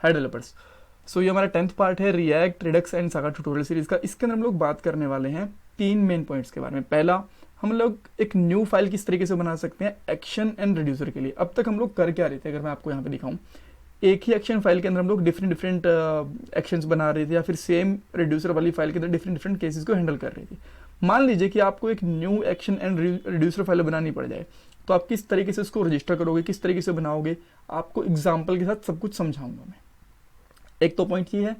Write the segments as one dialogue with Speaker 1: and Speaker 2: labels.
Speaker 1: हाय developers. सो ये हमारा 10th part है react, Redux and saga tutorial series का। इसके अंदर हम लोग बात करने वाले हैं 3 मेन पॉइंट्स के बारे में। पहला, हम लोग एक न्यू फाइल किस तरीके से बना सकते हैं एक्शन एंड रिड्यूसर के लिए। अब तक हम लोग कर क्या रहे थे, अगर मैं आपको यहाँ पे दिखाऊं, एक ही एक्शन फाइल के अंदर हम लोग डिफरेंट एक्शंस बना रहे थे, या फिर सेम रिड्यूसर वाली फाइल के अंदर डिफरेंट केसेस को हैंडल कर रहे थे। मान लीजिए कि आपको एक new action and reducer file बनानी पड़ जाए, तो आप किस तरीके से उसको रजिस्टर करोगे, किस तरीके से बनाओगे, आपको एग्जाम्पल के साथ सब कुछ समझाऊंगा मैं। एक तो पॉइंट ये है।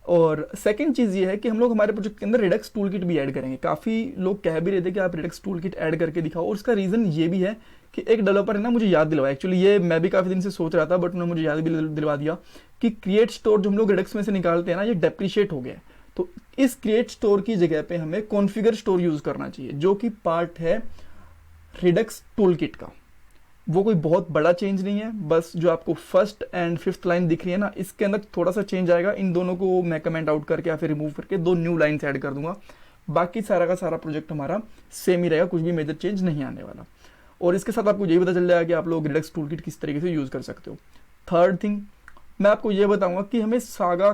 Speaker 1: और सेकंड चीज़ ये है कि हम लोग हमारे प्रोजेक्ट के अंदर रिडक्स टूल किट भी ऐड करेंगे। काफ़ी लोग कह भी रहे थे कि आप रिडक्स टूल किट ऐड करके दिखाओ, और उसका रीज़न ये भी है कि एक डेवलपर है ना, मुझे याद दिलवाया। एक्चुअली ये मैं भी काफ़ी दिन से सोच रहा था, बट उन्होंने मुझे याद भी दिलवा दिया कि क्रिएट स्टोर जो हम लोग रिडक्स में से निकालते हैं ना, ये डेप्रिशिएट हो गया है। तो इस क्रिएट स्टोर की जगह पे हमें कॉन्फ़िगर स्टोर यूज़ करना चाहिए, जो कि पार्ट है रिडक्स टूल किट का। वो कोई बहुत बड़ा चेंज नहीं है, बस जो आपको फर्स्ट एंड फिफ्थ लाइन दिख रही है ना, इसके अंदर थोड़ा सा चेंज आएगा। इन दोनों को मैं कमेंट आउट करके या फिर रिमूव करके 2 न्यू लाइन्स ऐड कर दूंगा। बाकी सारा का सारा प्रोजेक्ट हमारा सेम ही रहेगा, कुछ भी मेजर चेंज नहीं आने वाला। और इसके साथ आपको ये पता चल जाएगा कि आप लोग रिडक्स टूलकिट किस तरीके से यूज़ कर सकते हो। थर्ड थिंग, मैं आपको ये बताऊंगा कि हमें सागा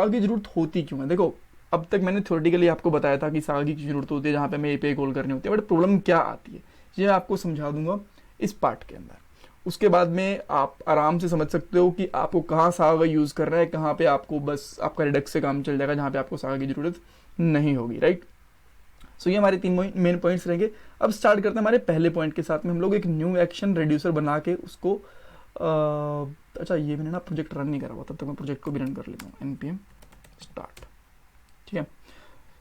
Speaker 1: की ज़रूरत होती क्यों है। देखो, अब तक मैंने थ्योरेटिकली आपको बताया था कि सागा की ज़रूरत होती है जहाँ पे हमें एपीआई कॉल करनी होती है, बट प्रॉब्लम क्या आती है ये आपको समझा दूंगा इस पार्ट के अंदर। उसके बाद में आप आराम से समझ सकते हो कि आपको कहाँ सागा यूज़ करना है, कहाँ पे आपको बस आपका रिडक्स से काम चल जाएगा, जहाँ पे आपको सागा की ज़रूरत नहीं होगी, राइट। सो ये हमारे 3 मेन पॉइंट्स रहेंगे। अब स्टार्ट करते हैं हमारे पहले पॉइंट के साथ में। हम लोग एक न्यू एक्शन रिड्यूसर बना के उसको अच्छा, ये मैंने ना प्रोजेक्ट रन नहीं करा हुआ, तब तक मैं प्रोजेक्ट को भी रन कर लेता हूँ। npm स्टार्ट, ठीक है।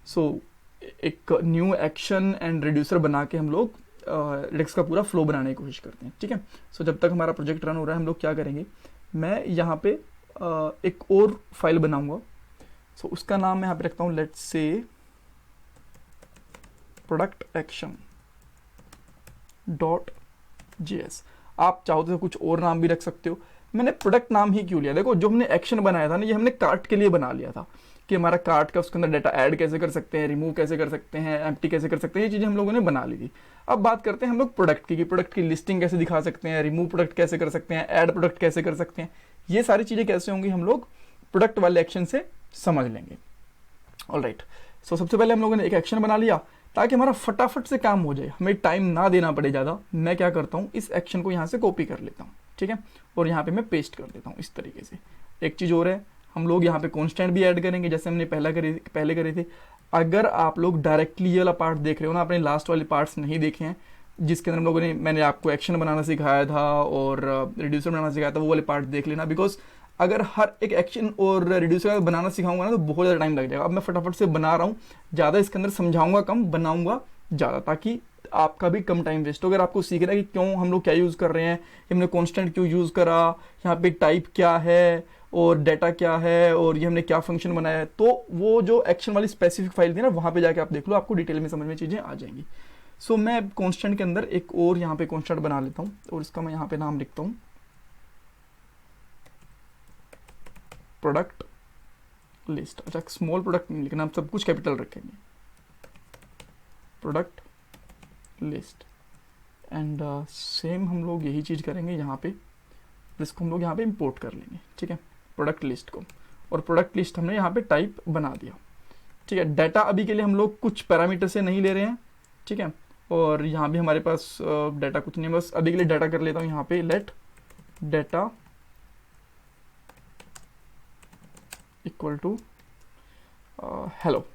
Speaker 1: सो एक न्यू एक्शन एंड रिड्यूसर बना के हम लोग रिडक्स का पूरा फ्लो बनाने की कोशिश करते हैं, ठीक है। सो जब तक हमारा प्रोजेक्ट रन हो रहा है, हम लोग क्या करेंगे, मैं यहाँ पे एक और फाइल बनाऊंगा। सो उसका नाम मैं यहाँ पे रखता हूँ, let's say product action .js। आप चाहो तो कुछ और नाम भी रख सकते हो। मैंने प्रोडक्ट नाम ही क्यों लिया, देखो जो हमने एक्शन बनाया था ना, ये हमने कार्ट के लिए बना लिया था कि हमारा कार्ट का उसके अंदर डाटा ऐड कैसे कर सकते हैं, रिमूव कैसे कर सकते हैं, एम्प्टी कैसे कर सकते हैं, ये चीज़ें हम लोगों ने बना ली थी। अब बात करते हैं हम लोग प्रोडक्ट की, कि प्रोडक्ट की लिस्टिंग कैसे दिखा सकते हैं, रिमूव प्रोडक्ट कैसे कर सकते हैं, ऐड प्रोडक्ट कैसे कर सकते हैं। ये सारी चीज़ें कैसे होंगी हम लोग प्रोडक्ट वाले एक्शन से समझ लेंगे। ऑलराइट, सो सबसे पहले हम लोगों ने एक एक्शन बना लिया ताकि हमारा फटाफट से काम हो जाए, हमें टाइम ना देना पड़े ज़्यादा। मैं क्या करता हूँ, इस एक्शन को यहाँ से कॉपी कर लेता हूँ, ठीक है, और यहाँ पे मैं पेस्ट कर देता हूँ इस तरीके से। एक चीज़ और है, हम लोग यहाँ पे कॉन्स्टेंट भी ऐड करेंगे, जैसे हमने पहले करे थे। अगर आप लोग डायरेक्टली ये वाला पार्ट देख रहे हो ना, अपने लास्ट वाले पार्ट्स नहीं देखे हैं, जिसके अंदर हम लोगों ने, मैंने आपको एक्शन बनाना सिखाया था और रिड्यूसर बनाना सिखाया था, वो वाले पार्ट देख लेना। बिकॉज अगर हर एक एक्शन और रिड्यूसर बनाना सिखाऊंगा ना, तो बहुत ज़्यादा टाइम लग जाएगा। अब मैं फटाफट से बना रहा हूँ, ज़्यादा इसके अंदर समझाऊंगा कम, बनाऊंगा ज़्यादा, ताकि आपका भी कम टाइम वेस्ट हो। अगर आपको सीखना है कि क्यों हम लोग क्या यूज़ कर रहे हैं, हमने कॉन्स्टेंट क्यों यूज़ करा, यहाँ पे टाइप क्या है और डाटा क्या है, और ये हमने क्या फंक्शन बनाया है, तो वो जो एक्शन वाली स्पेसिफिक फाइल थी ना, वहाँ पे जाके आप देख लो, आपको डिटेल में समझ में चीज़ें आ जाएंगी। सो मैं कॉन्स्टेंट के अंदर एक और यहाँ पे कॉन्स्टेंट बना लेता हूँ, और इसका मैं यहाँ पे नाम लिखता हूँ प्रोडक्ट लिस्ट। अच्छा, स्मॉल प्रोडक्ट नहीं लिखना, हम सब कुछ कैपिटल रखेंगे, प्रोडक्ट लिस्ट। एंड सेम हम लोग यही चीज़ करेंगे यहाँ पे, इसको हम लोग यहाँ पे इंपोर्ट कर लेंगे, ठीक है, प्रोडक्ट लिस्ट को। और प्रोडक्ट लिस्ट हमने यहाँ पे टाइप बना दिया, ठीक है। डाटा अभी के लिए हम लोग कुछ पैरामीटर से नहीं ले रहे हैं, ठीक है। और यहाँ भी हमारे पास डाटा कुछ नहीं, बस अभी के लिए डाटा कर लेता हूँ यहाँ पे, let data equal to hello.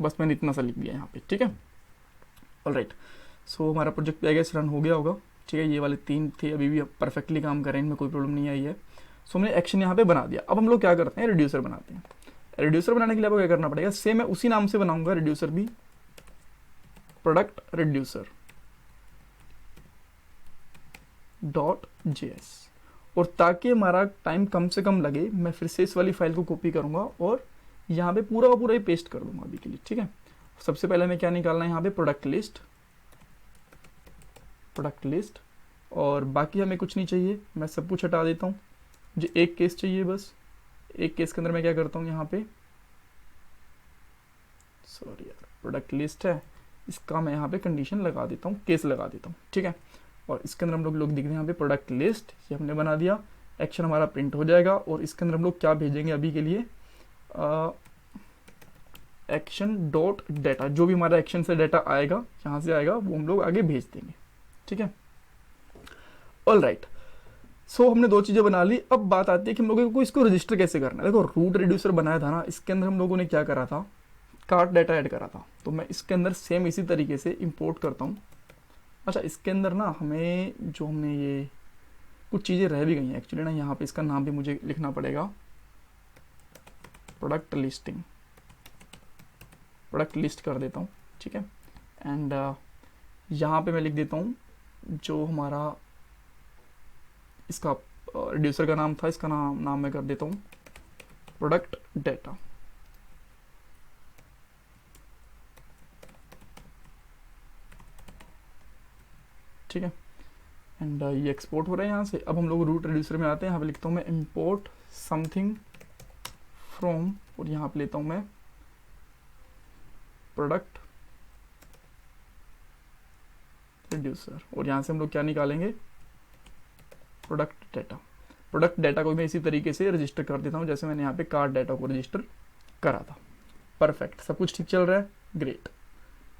Speaker 1: बस मैंने इतना सा लिख दिया यहाँ पे, ठीक है। ऑलराइट, सो हमारा प्रोजेक्ट आई गेस रन हो गया होगा, ठीक है। ये वाले 3 थे, अभी भी परफेक्टली काम कर रहे हैं, इनमें कोई प्रॉब्लम नहीं आई है। सो हमने एक्शन यहाँ पे बना दिया। अब हम लोग क्या करते हैं, रिड्यूसर बनाते हैं। रिड्यूसर बनाने के लिए आपको क्या करना पड़ेगा, सेम मैं उसी नाम से बनाऊंगा रिड्यूसर भी, प्रोडक्ट रिड्यूसर .js। और ताकि हमारा टाइम कम से कम लगे, मैं फिर से इस वाली फाइल को कॉपी करूंगा और यहाँ पे पूरा का पूरा ही पेस्ट कर दूंगा अभी के लिए, ठीक है। सबसे पहले हमें क्या निकालना है, यहाँ पे प्रोडक्ट लिस्ट, और बाकी हमें कुछ नहीं चाहिए, मैं सब कुछ हटा देता हूँ। मुझे एक केस चाहिए बस। एक केस के अंदर मैं क्या करता हूँ, यहाँ पे सॉरी यार, प्रोडक्ट लिस्ट है, इसका मैं यहाँ पे कंडीशन लगा देता हूँ, केस लगा देता हूँ, ठीक है। और इसके अंदर हम लोग दिख रहे हैं यहाँ पे प्रोडक्ट लिस्ट, ये हमने बना दिया। एक्शन हमारा प्रिंट हो जाएगा और इसके अंदर हम लोग क्या भेजेंगे अभी के लिए, एक्शन डॉट डाटा, जो भी हमारा एक्शन से डाटा आएगा यहाँ से आएगा वो हम लोग आगे भेज देंगे। ठीक है, ऑल राइट। सो हमने दो चीज़ें बना ली। अब बात आती है कि हम लोगों को इसको रजिस्टर कैसे करना है। देखो रूट रिड्यूसर बनाया था ना, इसके अंदर हम लोगों ने क्या करा था, कार्ट डाटा ऐड करा था। तो मैं इसके अंदर सेम इसी तरीके से इंपोर्ट करता हूँ। अच्छा, इसके अंदर ना हमें जो हमने ये कुछ चीज़ें रह भी गई हैं एक्चुअली ना, यहाँ पे इसका नाम भी मुझे लिखना पड़ेगा, प्रोडक्ट लिस्टिंग, प्रोडक्ट लिस्ट कर देता हूँ। ठीक है, एंड यहाँ पे मैं लिख देता हूँ जो हमारा इसका रिड्यूसर का नाम था, इसका नाम मैं कर देता हूँ प्रोडक्ट डाटा। ठीक है, एंड ये एक्सपोर्ट हो रहा है यहाँ से। अब हम लोग रूट रिड्यूसर में आते हैं, यहाँ पे लिखता हूँ मैं इंपोर्ट समथिंग फ्रॉम, और यहाँ पे लेता हूँ मैं प्रोडक्ट रिड्यूसर, और यहाँ से हम लोग क्या निकालेंगे, प्रोडक्ट डाटा। प्रोडक्ट डाटा को मैं इसी तरीके से रजिस्टर कर देता हूँ जैसे मैंने यहाँ पे कार्ड डाटा को रजिस्टर करा था। परफेक्ट, सब कुछ ठीक चल रहा है, ग्रेट।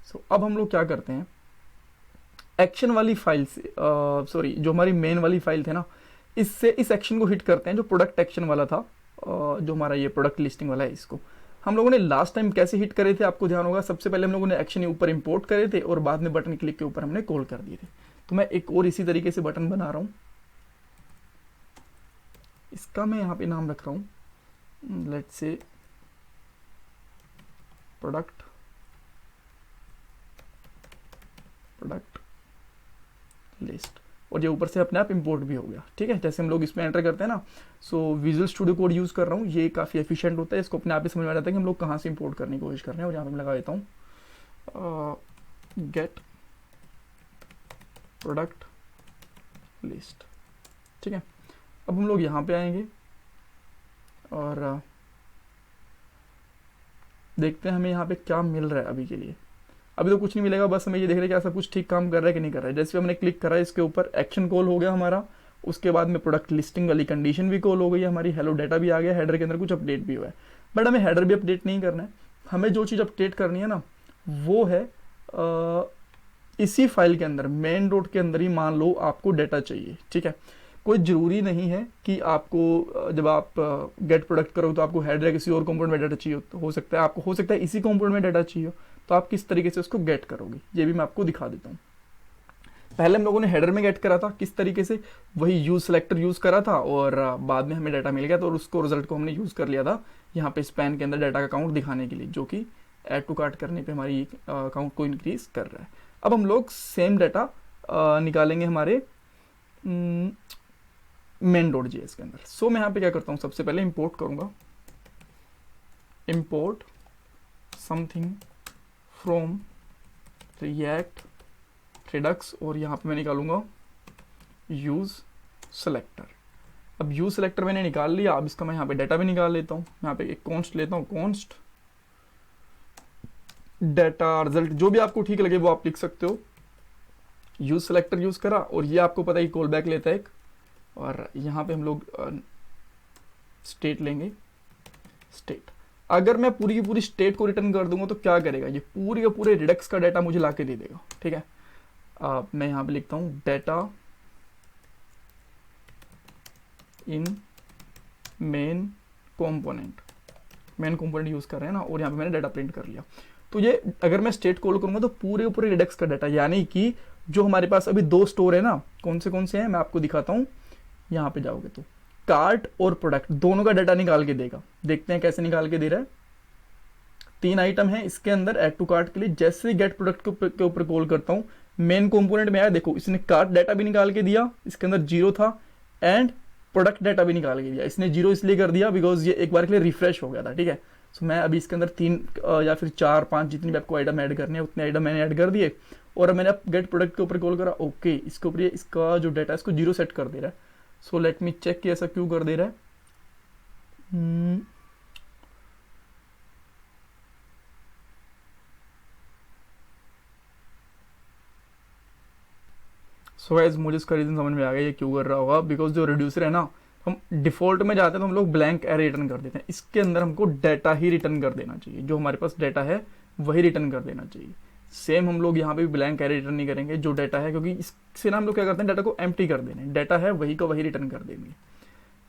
Speaker 1: सो अब हम लोग क्या करते हैं, एक्शन वाली फाइल से सॉरी जो हमारी मेन वाली फाइल थे ना, इससे इस एक्शन को हिट करते हैं जो प्रोडक्ट एक्शन वाला था, जो हमारा ये प्रोडक्ट लिस्टिंग वाला है। इसको हम लोगों ने लास्ट टाइम कैसे हिट करे थे आपको ध्यान होगा, सबसे पहले हम लोगों ने एक्शन ऊपर इंपोर्ट करे थे और बाद में बटन क्लिक के ऊपर हमने कॉल कर दिए थे। तो मैं एक और इसी तरीके से बटन बना रहा हूँ, इसका मैं यहाँ पे नाम रख रहा हूँ लेट्स से प्रोडक्ट लिस्ट, और ये ऊपर से अपने आप इंपोर्ट भी हो गया। ठीक है, जैसे हम लोग इसमें एंटर करते हैं ना, so visual studio code use कर रहा हूँ, ये काफ़ी एफिशिएंट होता है, इसको अपने आप ही समझ में आ जाता है कि हम लोग कहाँ से इंपोर्ट करने की कोशिश कर रहे हैं। और यहाँ पे मैं लगा देता हूँ गेट प्रोडक्ट लिस्ट। ठीक है, अब हम लोग यहाँ पे आएंगे और देखते हैं हमें यहाँ पे क्या मिल रहा है। अभी के लिए अभी तो कुछ नहीं मिलेगा, बस हमें ये देख रहे हैं कि सब कुछ ठीक काम कर रहा है कि नहीं कर रहा है। जैसे हमने क्लिक करा है इसके ऊपर, एक्शन कॉल हो गया हमारा, उसके बाद में प्रोडक्ट लिस्टिंग वाली कंडीशन भी कॉल हो गई है हमारी, हेलो डाटा भी आ गया, हेडर के अंदर कुछ अपडेट भी हुआ है। बट हमें हेडर भी अपडेट नहीं करना है, हमें जो चीज़ अपडेट करनी है ना वो है इसी फाइल के अंदर मेन डॉट के अंदर ही मान लो आपको डाटा चाहिए। ठीक है, कोई ज़रूरी नहीं है कि आपको जब आप गेट प्रोडक्ट करो तो आपको हेडर या किसी और कंपोनेंट में डाटा चाहिए, हो सकता है आपको, हो सकता है इसी कंपोनेंट में डाटा चाहिए। तो आप किस तरीके से उसको गेट करोगे ये भी मैं आपको दिखा देता हूँ। पहले हम लोगों ने हेडर में गेट करा था, किस तरीके से, वही यूज सेलेक्टर यूज़ करा था और बाद में हमें डाटा मिल गया, तो उसको रिजल्ट को हमने यूज़ कर लिया था यहाँ पे स्पैन के अंदर डाटा का काउंट दिखाने के लिए, जो कि ऐड टू कार्ट करने पे हमारी काउंट को इंक्रीज कर रहा है। अब हम लोग सेम डाटा निकालेंगे हमारे मेन डॉट जेएस के अंदर। सो मैं यहाँ पे क्या करता हूँ, सबसे पहले इंपोर्ट करूँगा, import something from react Redux, और यहाँ पे मैं निकालूंगा यूज सेलेक्टर। अब यूज सेलेक्टर मैंने निकाल लिया, अब इसका मैं यहाँ पे डाटा भी निकाल लेता हूँ। यहाँ पे एक कॉन्स्ट लेता हूँ, कॉन्स्ट डाटा रिजल्ट, जो भी आपको ठीक लगे वो आप लिख सकते हो। यूज सेलेक्टर यूज करा और ये आपको पता है कॉल बैक लेता है एक, और यहाँ पे हम लोग स्टेट लेंगे, स्टेट। अगर मैं पूरी की पूरी स्टेट को रिटर्न कर दूंगा तो क्या करेगा, ये पूरी का पूरे रिडक्स का डाटा मुझे लाके दे देगा। ठीक है, मैं यहाँ पे लिखता हूँ data in main component, main component use कर रहे हैं ना, और यहाँ पे मैंने डाटा प्रिंट कर लिया। तो ये अगर मैं स्टेट कॉल करूंगा तो पूरे पूरे रिडक्स का डाटा, यानी कि जो हमारे पास अभी दो स्टोर है ना, कौन से हैं मैं आपको दिखाता हूँ। यहाँ पे जाओगे तो कार्ट और प्रोडक्ट दोनों का डाटा निकाल के देगा। देखते हैं कैसे निकाल के दे रहा है। 3 आइटम है इसके अंदर ऐड टू कार्ट के लिए, जैसे ही गेट प्रोडक्ट के ऊपर कॉल करता हूँ मेन कंपोनेंट में आया, देखो इसने कार्ट डाटा भी निकाल के दिया, इसके अंदर 0 था, एंड प्रोडक्ट डाटा भी निकाल के दिया। इसने 0 इसलिए कर दिया बिकॉज ये एक बार के लिए रिफ्रेश हो गया था। ठीक है, सो मैं अभी इसके अंदर 3 या फिर 4 5 जितनी भी आपको आइटम ऐड करने हैं उतने आइटम मैंने ऐड कर दिए, और मैंने अब गेट प्रोडक्ट के ऊपर कॉल करा। ओके, इसके ऊपर इसका जो डाटा है इसको 0 सेट कर दे रहा है। सो लेट मी चेक कि ऐसा क्यों कर दे रहा है। सो गाइस मुझे इसका रीज़न समझ में आ गया ये क्यों कर रहा होगा, बिकॉज जो रिड्यूसर है ना हम डिफ़ॉल्ट में जाते हैं तो हम लोग ब्लैंक एरे रिटर्न कर देते हैं। इसके अंदर हमको डाटा ही रिटर्न कर देना चाहिए, जो हमारे पास डाटा है वही रिटर्न कर देना चाहिए। सेम हम लोग यहाँ पे भी ब्लैंक एरे रिटर्न नहीं करेंगे, जो डाटा है, क्योंकि इससे ना हम लोग क्या करते हैं, डाटा को एम्प्टी कर देने, डाटा है वही का वही रिटर्न कर देंगे।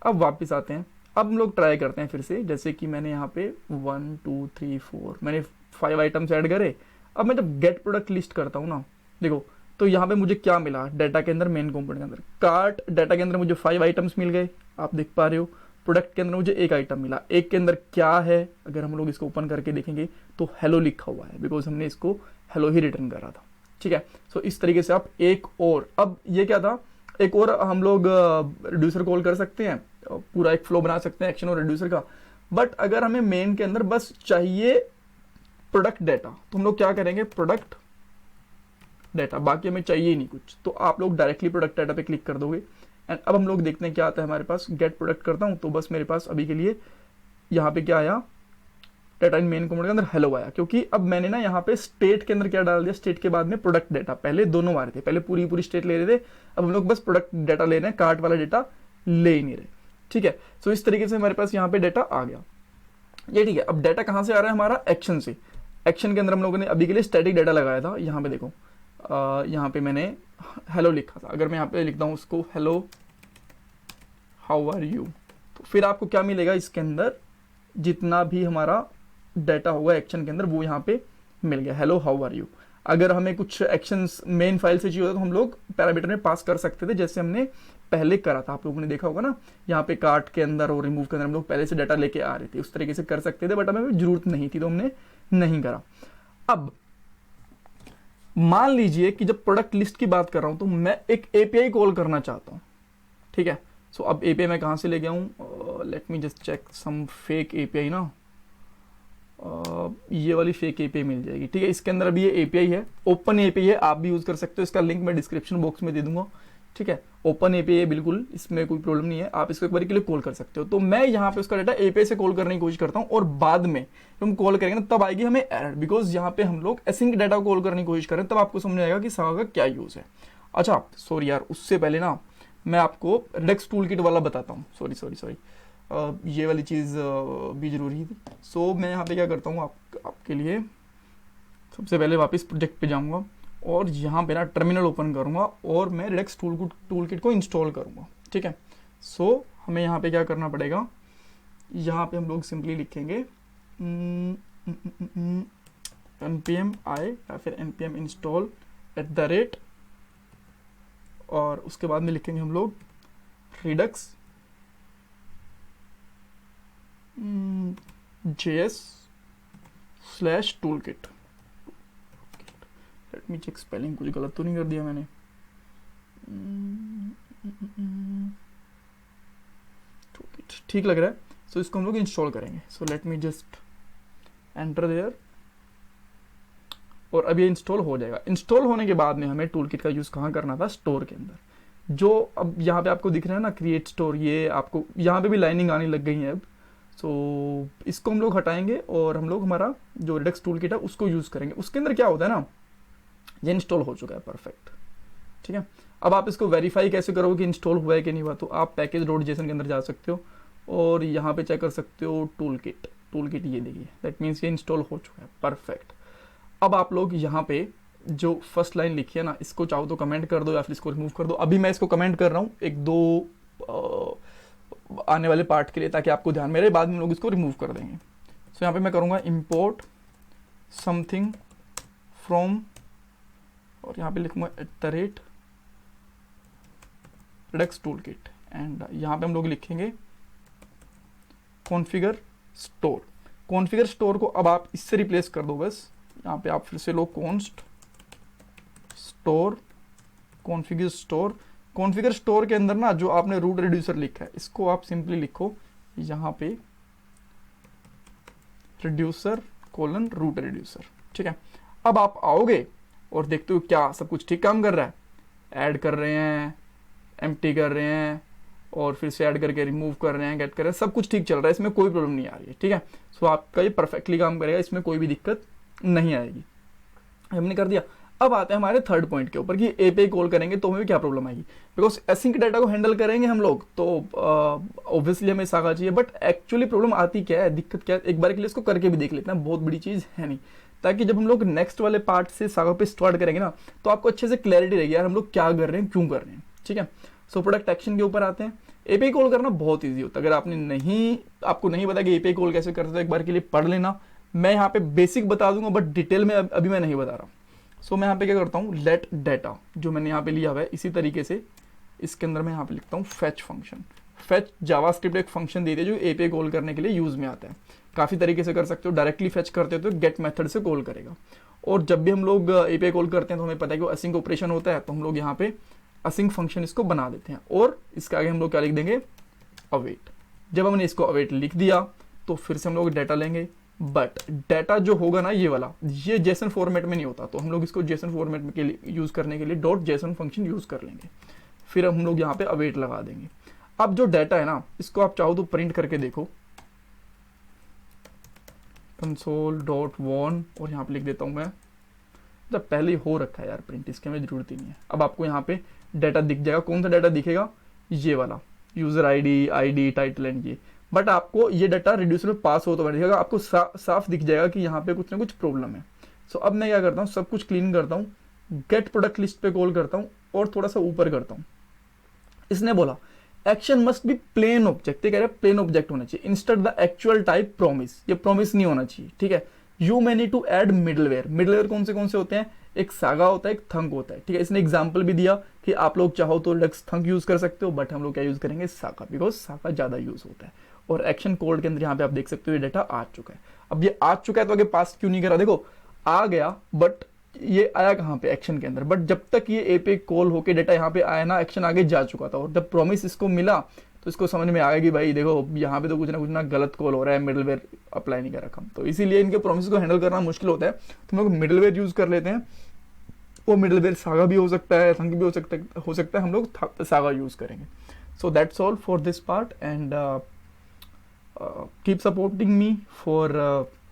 Speaker 1: अब वापस आते हैं, अब हम लोग ट्राई करते हैं फिर से, जैसे कि मैंने यहाँ पे 1 2 3 4 मैंने 5 आइटम्स ऐड करे। अब मैं जब गेट प्रोडक्ट लिस्ट करता हूँ ना, देखो तो यहाँ पे मुझे क्या मिला, डाटा के अंदर मेन कंपोनेंट के अंदर कार्ट डाटा के अंदर मुझे 5 आइटम्स मिल गए, आप देख पा रहे हो। प्रोडक्ट के अंदर मुझे 1 आइटम मिला, एक के अंदर क्या है, अगर हम लोग इसको ओपन करके देखेंगे तो हेलो लिखा हुआ है, बिकॉज हमने इसको हेलो ही रिटर्न करा था। ठीक है, सो इस तरीके से आप एक और, अब ये क्या था, एक और हम लोग रिड्यूसर कॉल कर सकते हैं, पूरा एक फ्लो बना सकते हैं एक्शन और रिड्यूसर का। बट अगर हमें मेन के अंदर बस चाहिए प्रोडक्ट डाटा, तो हम लोग क्या करेंगे, प्रोडक्ट डाटा, बाकी हमें चाहिए ही नहीं कुछ, तो आप लोग डायरेक्टली प्रोडक्ट डाटा पे क्लिक कर दोगे। एंड अब हम लोग देखते हैं क्या आता है हमारे पास। गेट प्रोडक्ट करता हूँ तो बस मेरे पास अभी के लिए यहाँ पे क्या आया, डाटा इन मेन कंपोनेंट के अंदर हेलो आया, क्योंकि अब मैंने ना यहाँ पे स्टेट के अंदर क्या डाल दिया, स्टेट के बाद में प्रोडक्ट डाटा, पहले दोनों आ रहे थे, पहले पूरी पूरी स्टेट ले रहे थे, अब हम लोग बस प्रोडक्ट डाटा ले रहे हैं, कार्ट वाला डाटा ले ही नहीं रहे। ठीक है, सो इस तरीके से हमारे पास यहाँ पे डाटा आ गया, ये ठीक है। अब डाटा कहाँ से आ रहा है हमारा, एक्शन से। एक्शन के अंदर हम लोगों ने अभी के लिए स्टैटिक डाटा लगाया था, यहाँ पे देखो यहाँ पे मैंने हेलो लिखा था, अगर मैं यहाँ पे लिखता हूँ उसको हेलो हाउ आर यू, तो फिर आपको क्या मिलेगा, इसके अंदर जितना भी हमारा डाटा होगा एक्शन के अंदर वो यहाँ पे मिल गया, हेलो हाउ आर यू। अगर हमें कुछ एक्शंस मेन फाइल से चाहिए होता तो हम लोग पैरामीटर में पास कर सकते थे, जैसे हमने पहले करा था, आप लोगों ने देखा होगा ना, यहाँ पे कार्ट के अंदर और रिमूव के अंदर हम लोग पहले से डाटा लेके आ रहे थे, उस तरीके से कर सकते थे, बट हमें जरूरत नहीं थी तो हमने नहीं करा। अब मान लीजिए कि जब प्रोडक्ट लिस्ट की बात कर रहा हूं तो मैं एक एपीआई कॉल करना चाहता हूं। ठीक है, सो अब एपीआई मैं कहां से ले गया हूं, लेट मी जस्ट चेक सम फेक एपीआई ना, ये वाली फेक एपीआई मिल जाएगी। ठीक है, इसके अंदर अभी ये एपीआई है, ओपन एपीआई है, आप भी यूज कर सकते हो, इसका लिंक मैं डिस्क्रिप्शन बॉक्स में दे दूंगा। ठीक है, ओपन एपीआई है बिल्कुल, इसमें कोई प्रॉब्लम नहीं है, आप इसको एक बार के लिए कॉल कर सकते हो। तो मैं यहाँ पे उसका डाटा एपीआई से कॉल करने की कोशिश करता हूँ, और बाद में जब हम कॉल करेंगे ना तब आएगी हमें एरर, बिकॉज यहाँ पे हम लोग एसिंक डाटा को कॉल करने की कोशिश करें, तब आपको समझ आएगा कि सागा का क्या यूज है। अच्छा सॉरी यार, उससे पहले ना मैं आपको रिडक्स टूल किट वाला बताता हूँ, सॉरी ये वाली चीज़ भी जरूरी थी। सो मैं यहाँ पे क्या करता हूँ, आपके लिए सबसे पहले वापस प्रोजेक्ट पे जाऊँगा और यहाँ पे ना टर्मिनल ओपन करूँगा और मैं रिडक्स टूल किट को इंस्टॉल करूँगा। ठीक है, सो हमें यहाँ पे क्या करना पड़ेगा, यहाँ पे हम लोग सिंपली लिखेंगे npm i या फिर npm install @ और उसके बाद में लिखेंगे हम लोग Redux JS/toolkit। Let me check spelling, कुछ गलत तो नहीं कर दिया मैंने। टूलकिट ठीक लग रहा है, सो इसको हम लोग इंस्टॉल करेंगे। So let me just enter there, और अब ये इंस्टॉल हो जाएगा। इंस्टॉल होने के बाद में हमें टूलकिट का यूज़ कहाँ करना था, स्टोर के अंदर, जो अब यहाँ पे आपको दिख रहा है ना क्रिएट स्टोर, ये आपको यहाँ पे भी लाइनिंग आने लग गई है अब। सो इसको हम लोग हटाएंगे और हम लोग हमारा जो रिडक्स टूलकिट है उसको यूज़ करेंगे। उसके अंदर क्या होता है ना, ये इंस्टॉल हो चुका है, परफेक्ट। ठीक है, अब आप इसको वेरीफाई कैसे करोगे कि इंस्टॉल हुआ है कि नहीं हुआ, तो आप पैकेज.json के अंदर जा सकते हो और यहाँ पे चेक कर सकते हो टूलकिट ये देखिए, दैट मीन्स ये इंस्टॉल हो चुका है, परफेक्ट। अब आप लोग यहाँ पे जो फर्स्ट लाइन लिखी है ना, इसको चाहो तो कमेंट कर दो या फिर इसको रिमूव कर दो। अभी मैं इसको कमेंट कर रहा हूँ एक दो आने वाले पार्ट के लिए, ताकि आपको ध्यान में रहे, बाद में हम लोग इसको रिमूव कर देंगे। सो यहाँ पे मैं करूँगा इम्पोर्ट समथिंग फ्रॉम, और यहाँ पे लिखूंगा @रिडक्स टूलकिट, एंड यहाँ पे हम लोग लिखेंगे कॉन्फ़िगर स्टोर। कॉन्फ़िगर स्टोर को अब आप इससे रिप्लेस कर दो, बस यहाँ पे आप फिर से लो कॉन्स्ट स्टोर कॉन्फ़िगर स्टोर के अंदर ना जो आपने रूट रिड्यूसर लिखा है, इसको आप सिंपली लिखो यहाँ पे रिड्यूसर : रूट रिड्यूसर। ठीक है, अब आप आओगे और देखते हो क्या सब कुछ ठीक काम कर रहा है, ऐड कर रहे हैं, एम्प्टी कर रहे हैं, और फिर से ऐड करके रिमूव कर रहे हैं, गेट कर रहे हैं, सब कुछ ठीक चल रहा है, इसमें कोई प्रॉब्लम नहीं आ रही है। ठीक है, सो आपका ये परफेक्टली काम करेगा, इसमें कोई भी दिक्कत नहीं आएगी। हमने कर दिया। अब आते हैं हमारे थर्ड पॉइंट के ऊपर कि एपीआई कॉल करेंगे तो हमें भी क्या प्रॉब्लम आएगी, बिकॉज एसिंक डाटा को हैंडल करेंगे हम लोग तो ऑब्वियसली हमें सागा चाहिए, बट एक्चुअली प्रॉब्लम आती क्या है, दिक्कत क्या है, एक बार के लिए इसको करके भी देख लेते हैं, बहुत बड़ी चीज़ है नहीं, ताकि जब हम लोग नेक्स्ट वाले पार्ट से सागा पे स्टार्ट करेंगे ना तो आपको अच्छे से क्लैरिटी रहेगी यार हम लोग क्या कर रहे हैं, क्यों कर रहे हैं, ठीक है। सो प्रोडक्ट एक्शन के ऊपर आते हैं। एपीआई कॉल करना बहुत ईजी होता है, अगर आपको नहीं पता कि एपीआई कॉल कैसे करते हो, एक बार के लिए पढ़ लेना, मैं यहाँ पे बेसिक बता दूंगा बट डिटेल में अभी मैं नहीं बता रहा। सो मैं यहाँ पे क्या करता हूँ, लेट डाटा जो मैंने यहाँ पे लिया हुआ है इसी तरीके से इसके अंदर मैं यहाँ पे लिखता हूँ फेच फंक्शन। फेच जावास्क्रिप्ट एक फंक्शन देती है जो एपीआई कॉल करने के लिए यूज में आता है, काफ़ी तरीके से कर सकते हो, डायरेक्टली फेच करते हो तो गेट मेथड से कॉल करेगा, और जब भी हम लोग एपीआई कॉल करते हैं तो हमें पता है कि वो असिंक ऑपरेशन होता है, तो हम लोग यहाँ पे असिंक फंक्शन इसको बना देते हैं, और इसके आगे हम लोग क्या लिख देंगे, अवेट। जब हमने इसको अवेट लिख दिया तो फिर से हम लोग डाटा लेंगे, बट डाटा जो होगा ना ये वाला, ये जेसन फॉर्मेट में नहीं होता, तो हम लोग इसको जेसन फॉर्मेट में के लिए यूज करने के लिए डॉट जेसन फंक्शन यूज कर लेंगे, फिर हम लोग यहाँ पे अवेट लगा देंगे। अब जो डाटा है ना इसको आप चाहो तो प्रिंट करके देखो, कंसोल डॉट वॉन, और यहाँ पे लिख देता हूँ मैं, जब पहले ही हो रखा है यार प्रिंट, इसके में जरूरत ही नहीं है। अब आपको यहाँ पे डाटा दिख जाएगा, कौन सा डाटा दिखेगा, ये वाला यूजर आईडी टाइटल एंड ये, बट आपको ये डाटा रिड्यूसर में पास हो तो दिखेगा, आपको साफ दिख जाएगा कि यहाँ पे कुछ ना कुछ प्रॉब्लम है। सो अब मैं क्या करता हूँ, सब कुछ क्लीन करता हूँ, गेट प्रोडक्ट लिस्ट पे कॉल करता हूँ और थोड़ा सा ऊपर करता हूँ। इसने बोला action must be plain object, कह रहे प्लेन ऑब्जेक्ट होना चाहिए instead the actual type promise, ये प्रॉमिस नहीं होना चाहिए, ठीक है। You may need to add middleware, middleware कौन से होते हैं, एक सागा होता है, एक थंक होता है, ठीक है। इसने एग्जांपल भी दिया कि आप लोग चाहो तो लेक्स थंक यूज कर सकते हो, बट हम लोग क्या यूज करेंगे, सागा, बिकॉज सागा ज्यादा यूज होता है। और एक्शन कोड के अंदर यहाँ पे आप देख सकते हो ये डाटा आ चुका है। अब ये आ चुका है तो आगे पास क्यों नहीं करा, देखो आ गया बट ये आया कहाँ पे, एक्शन के अंदर, बट जब तक ये एपीआई कॉल होके डाटा यहाँ पे आया ना, एक्शन आगे जा चुका था, और जब प्रॉमिस इसको मिला तो इसको समझ में आया कि भाई देखो यहाँ पे तो कुछ ना गलत कॉल हो रहा है, मिडलवेयर अप्लाई नहीं कर रखा, तो इसीलिए इनके प्रॉमिस को हैंडल करना मुश्किल होता है, तो हम लोग मिडलवेयर यूज कर लेते हैं। वो मिडलवेयर सागा भी हो सकता है, थंक भी हो सकता है, हम लोग सागा यूज करेंगे। So that's all for this part, and keep supporting me for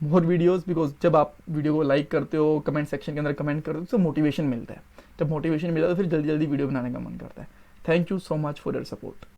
Speaker 1: more videos, because जब आप वीडियो को लाइक करते हो, कमेंट सेक्शन के अंदर कमेंट करते हो तो मोटिवेशन मिलता है, जब मोटिवेशन मिलता है तो फिर जल्दी जल्दी वीडियो बनाने का मन करता है। Thank you so much for your support.